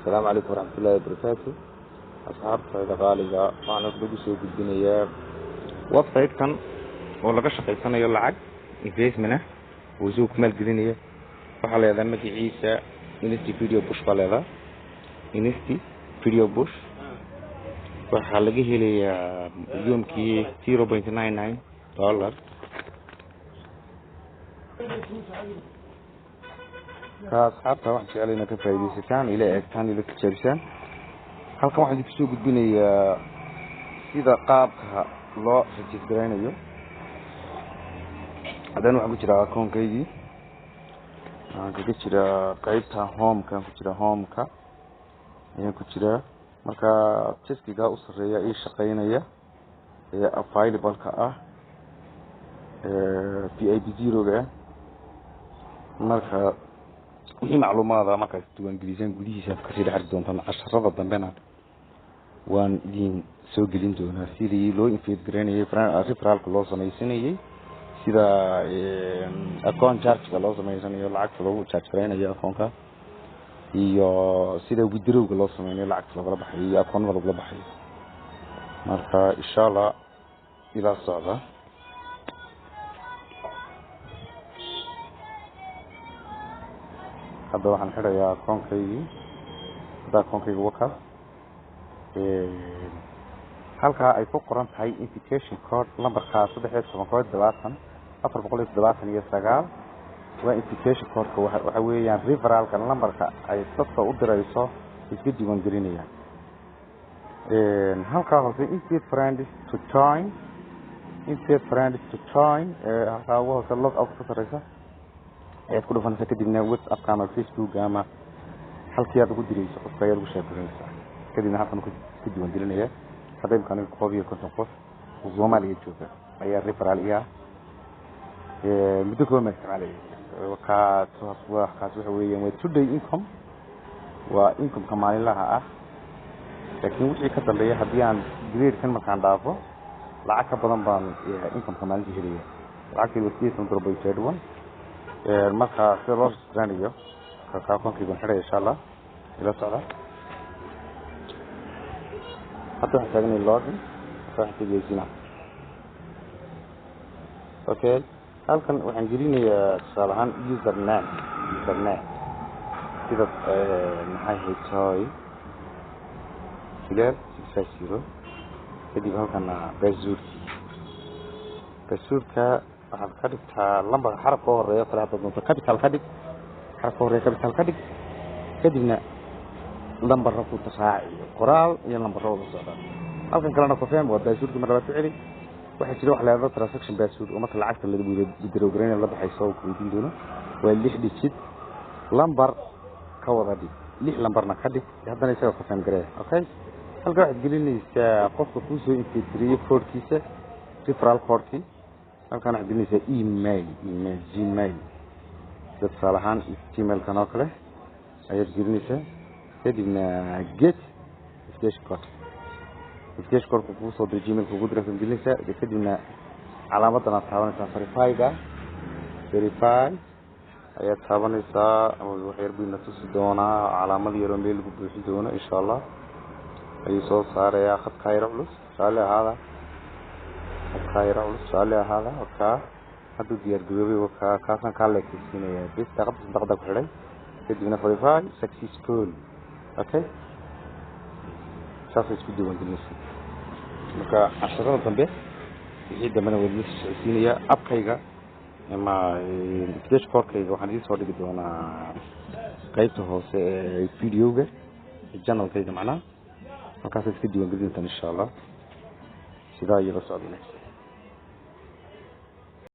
السلام عليكم ورحمة الله وبركاته. أصحابتي غالية waxaan ugu soo gudbinayaa website-kan oo laga shaqeysanayo lacag investment oo soo kumal gelinaya waxa la yiraahdaa magaciisa Insti Video Push baleeda Insti Video Push waxa laga helayaa yoomkii $0.99 كأصحابها واحد شغالين كفايدة كان إلى كان إلى كتيرسان halkan waxaan idinku soo gudbinayaa sida qaabka loo registreynayo hadana waxa ku jira account-kaygii aan kaga jira qaybta home-ka ku jira home-ka ayaan ku jira marka cheskiga u sareeya ee shaqeynaya ee available-ka ah PIB0-ga marka wixii macluumaadka markaas diiwaangelisaan gudihiisa ka sii dhaxal doontaan casharada dambena waan idin soo gelin doonaa sidii loo infeedgareynayay referralka loo sameeyay sida account charge-ka loo sameeyay lacagta loogu charge gareynayo account-ka iyo sida withdrawga loo sameeyo lacagta laga baxay iyo account-ka laga baxay marka insha Allah ila socda hadda waxaan xirayaa account-kayga waka halka ay ku qoran tahay invitation code lambarka 377 waa invitation code-ka waxa weeyaan referralka lambarka ay dadka u dirayso iska diiwaan gelinayaan halka hoose invite friends to join halka hoose log out ka sareysa aad ku dhufanaysa kadibna WhatsApp ama Facebook ama halkii aad ugu dirayso qofka aad ugu sheekaysanaysaa kadibna halkan ku diiwaan gelinaya haday kan qof iyo konton qof oo Soomaaliya jooga ayaa referral muddo kooban isticmaalay ka waxa weeyaan waa today income waa income maalinlaha ah laakiin wixii ka dambeeya hadii aan grade kan markaan dhaafo lacag ka badan baan income maalintii helaya lacagtii $1 marka si loo isticmaalayo ka account-kayga xidhay insha Allah ila socda hadda waxaan tagnay login saxiibkiisina okay halkan waxaan gelinayaa salahan username sida maxay haytay sidee 650 kadib halkan passwordka waxaad ka dhigtaa lambar xarafka horeeya salaada doonto capital ka dhig xarafka horeeya capital ka dhig kadibna lambar ku tasaaciyo qoraal iyo lambar wada socda halkan kalena ku faham waa passwordka marka la ficili waxa jira wax la yiraahdo transaction password oo marka lacagta la diroogreeyay la baxayso oo ku doono waa 6 digit lambar ka wada dhig 6 lambarna ka dhig haddana isaga ku faham garay okay halka waxaad gelinaysaa qofka ku soo infeedgareeyay code-kiisa referral code-ki halkan waxaad gelinaysaa Gmail dad salahan Gmail kan oo kale ayaad gelinaysaa kadibna get stage code ku soo dir Gmail ku diraysaa gelinaysaa kadibna calaamadan aad taabanaysaa verify ayaad taabanaysaa ama wax yar buu tusi doonaa calaamad yar oo meel lagu buuxin doono insha Allah ay soo saaraya khadka yar culus salaahada هذا وكا هذا ديار جوبي وكا كاسن كله كيسينه بس تقدر كحري كدينا فوريفاي سكسسفول اوكي شافت فيديو وندنس marka casharada dambe wixii damana wadi socodsiinaya abkayga ama page code-kayga waxaan idin soo dhigi doonaa qaybta hoose ee video-ga channel-kayga macna halkaas iska diiwaan gelinta insha Allah sidaa iyo socodina